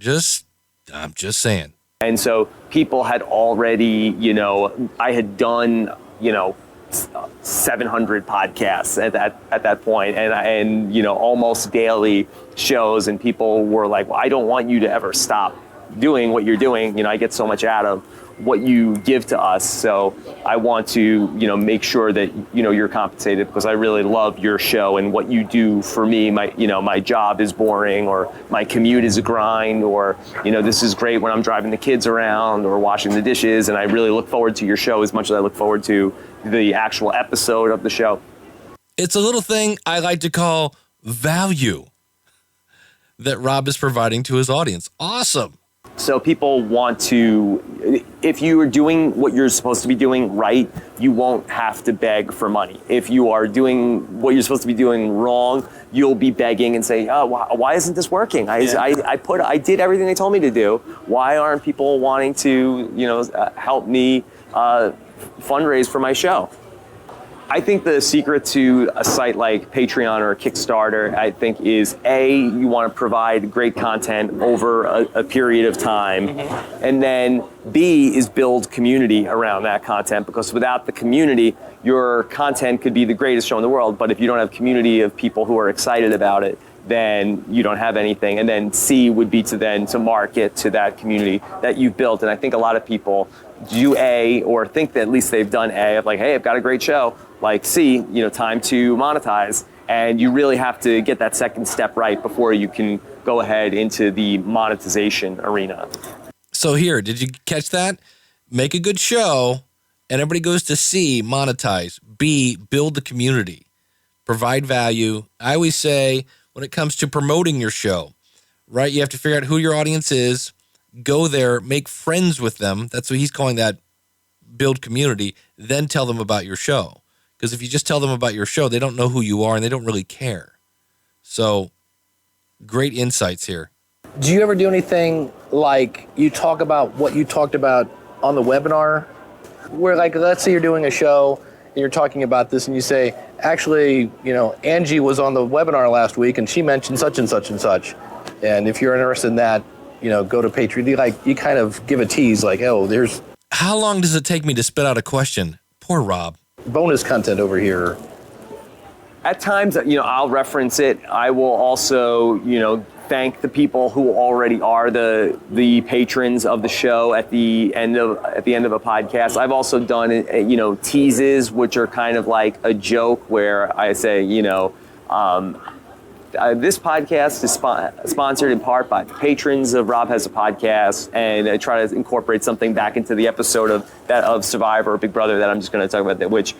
I'm just saying. And so people had already, I had done, 700 podcasts at that point, and almost daily shows, and people were like, well, I don't want you to ever stop doing what you're doing. I get so much out of what you give to us, so I want to make sure that you're compensated, because I really love your show and what you do for me. My job is boring, or my commute is a grind, or this is great when I'm driving the kids around or washing the dishes, and I really look forward to your show as much as I look forward to the actual episode of the show. It's a little thing I like to call value that Rob is providing to his audience. Awesome. So people want to, if you are doing what you're supposed to be doing right, you won't have to beg for money. If you are doing what you're supposed to be doing wrong, you'll be begging and say, oh, why isn't this working? I did everything they told me to do. Why aren't people wanting to, help me fundraise for my show? I think the secret to a site like Patreon or Kickstarter, I think, is you want to provide great content over a period of time, and then B is build community around that content, because without the community, your content could be the greatest show in the world, but if you don't have community of people who are excited about it, then you don't have anything. And then C would be to market to that community that you've built. And I think a lot of people do A, or think that at least they've done A, of like, hey, I've got a great show. Like C, time to monetize. And you really have to get that second step right before you can go ahead into the monetization arena. So here, did you catch that? Make a good show, and everybody goes to C, monetize. B, build the community. Provide value. I always say, when it comes to promoting your show, right, you have to figure out who your audience is, go there, make friends with them. That's what he's calling that, build community, then tell them about your show. Because if you just tell them about your show, they don't know who you are and they don't really care. So, great insights here. Do you ever do anything like you talk about what you talked about on the webinar? Where, like, let's say you're doing a show and you're talking about this and you say, actually, Angie was on the webinar last week and she mentioned such and such and such. And if you're interested in that, go to Patreon. You kind of give a tease, like, oh, there's... How long does it take me to spit out a question? Poor Rob. Bonus content over here. At times, I'll reference it. I will also, thank the people who already are the patrons of the show at the end of a podcast. I've also done, teases, which are kind of like a joke where I say, This podcast is sponsored in part by the patrons of Rob Has a Podcast, and I try to incorporate something back into the episode of Survivor, Big Brother, that I'm just going to talk about, that which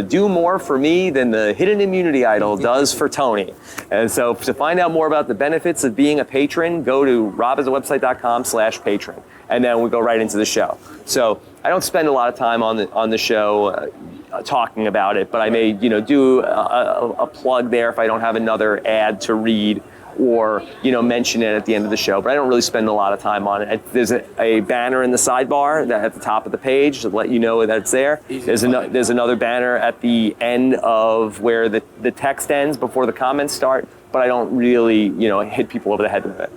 do more for me than the hidden immunity idol does for Tony. And so to find out more about the benefits of being a patron, go to robhasawebsite.com/patron, and then we go right into the show. So I don't spend a lot of time on the show talking about it, but I may do a plug there if I don't have another ad to read, or mention it at the end of the show. But I don't really spend a lot of time on it. There's a banner in the sidebar that at the top of the page to let you know that it's there. There's another banner at the end of where the text ends before the comments start, but I don't really hit people over the head with it.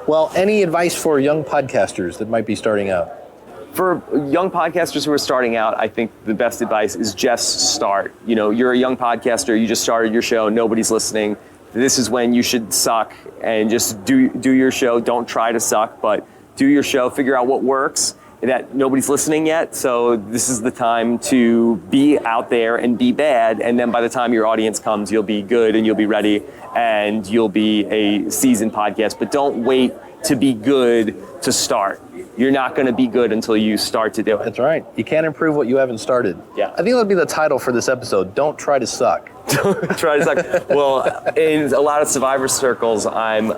Well, any advice for young podcasters that might be starting out? For young podcasters who are starting out, I think the best advice is just start. You're a young podcaster, you just started your show, nobody's listening. This is when you should suck and just do your show. Don't try to suck, but do your show, figure out what works, that nobody's listening yet. So this is the time to be out there and be bad. And then by the time your audience comes, you'll be good and you'll be ready and you'll be a seasoned podcast. But don't wait to be good to start. You're not going to be good until you start to do it. That's right. You can't improve what you haven't started. Yeah. I think that'll be the title for this episode. Don't try to suck. Don't try to suck. Well, in a lot of Survivor circles, I'm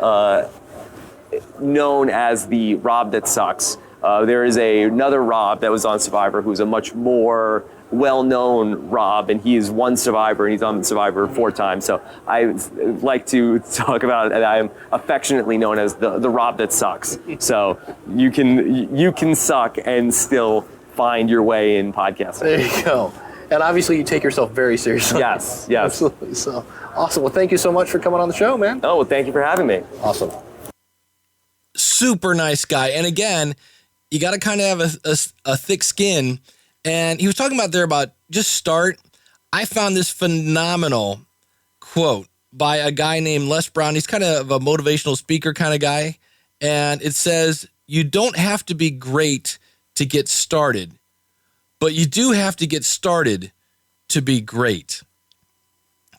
known as the Rob that sucks. There is another Rob that was on Survivor who's a much more well-known Rob, and he is one Survivor, and he's on Survivor 4 times. So I like to talk about it, and I'm affectionately known as the Rob that sucks. So you can suck and still find your way in podcasting. There you go. And obviously you take yourself very seriously. Yes. Absolutely. So awesome. Well, thank you so much for coming on the show, man. Oh, well, thank you for having me. Awesome. Super nice guy. And again, you got to kind of have a thick skin. And he was talking about just start. I found this phenomenal quote by a guy named Les Brown. He's kind of a motivational speaker kind of guy. And it says, you don't have to be great to get started, but you do have to get started to be great.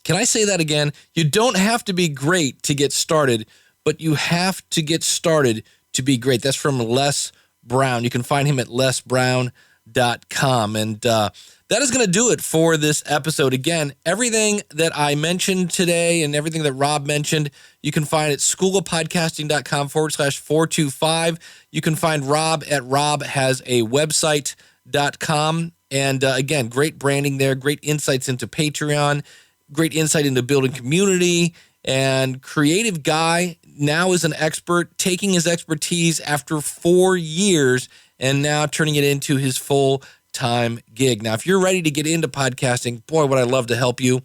Can I say that again? You don't have to be great to get started, but you have to get started to be great. That's from Les Brown. You can find him at lesbrown.com. And that is going to do it for this episode. Again, everything that I mentioned today and everything that Rob mentioned, you can find at schoolofpodcasting.com/425. You can find Rob at robhasawebsite.com. And again, great branding there, great insights into Patreon, great insight into building community, and creative guy. Now is an expert, taking his expertise after 4 years and now turning it into his full-time gig. Now, if you're ready to get into podcasting, boy, would I love to help you.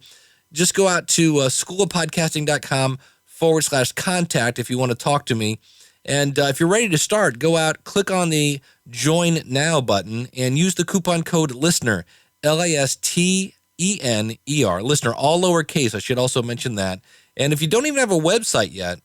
Just go out to schoolofpodcasting.com/contact if you want to talk to me. And if you're ready to start, go out, click on the Join Now button, and use the coupon code LISTENER, LISTENER, LISTENER, all lowercase. I should also mention that. And if you don't even have a website yet,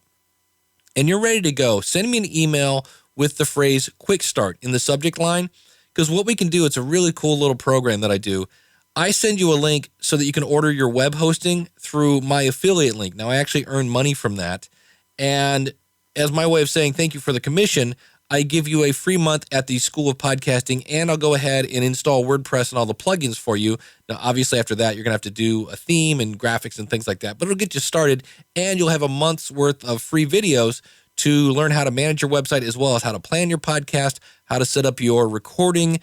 and you're ready to go, send me an email with the phrase Quick Start in the subject line, because what we can do, it's a really cool little program that I do. I send you a link so that you can order your web hosting through my affiliate link. Now, I actually earn money from that. And as my way of saying thank you for the commission, I give you a free month at the School of Podcasting, and I'll go ahead and install WordPress and all the plugins for you. Now, obviously, after that, you're going to have to do a theme and graphics and things like that, but it'll get you started, and you'll have a month's worth of free videos to learn how to manage your website, as well as how to plan your podcast, how to set up your recording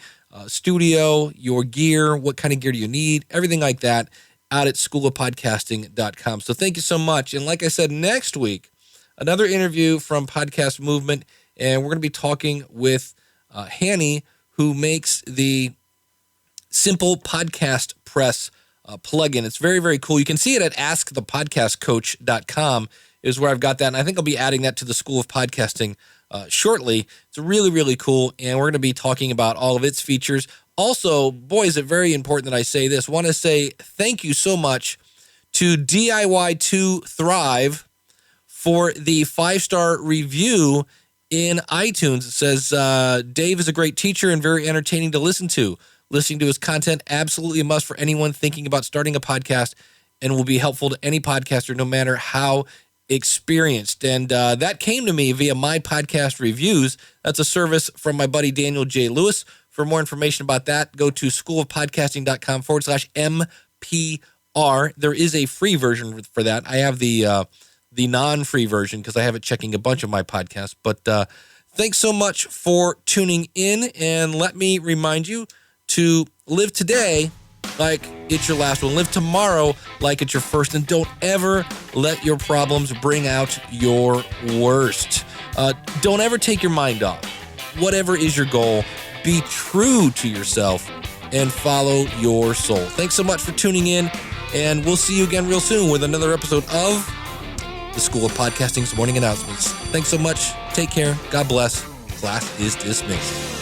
studio, your gear, what kind of gear do you need, everything like that out at schoolofpodcasting.com. So thank you so much. And like I said, next week, another interview from Podcast Movement, and we're going to be talking with Hanny, who makes the Simple Podcast Press plugin. It's very, very cool. You can see it at askthepodcastcoach.com is where I've got that, and I think I'll be adding that to the School of Podcasting shortly. It's really, really cool, and we're going to be talking about all of its features. Also, boy, is it very important that I say this. I want to say thank you so much to DIY2 Thrive for the 5-star review in iTunes. It says, Dave is a great teacher and very entertaining to listen to. Listening to his content, absolutely a must for anyone thinking about starting a podcast. and will be helpful to any podcaster, no matter how experienced. And that came to me via My Podcast Reviews. That's a service from my buddy Daniel J. Lewis. For more information about that, go to schoolofpodcasting.com/MPR. There is a free version for that. I have the non-free version because I have it checking a bunch of my podcasts. But thanks so much for tuning in. And let me remind you to live today like it's your last one. Live tomorrow like it's your first. And don't ever let your problems bring out your worst. Don't ever take your mind off. Whatever is your goal, be true to yourself and follow your soul. Thanks so much for tuning in, and we'll see you again real soon with another episode of the School of Podcasting's Morning Announcements. Thanks so much. Take care. God bless. Class is dismissed.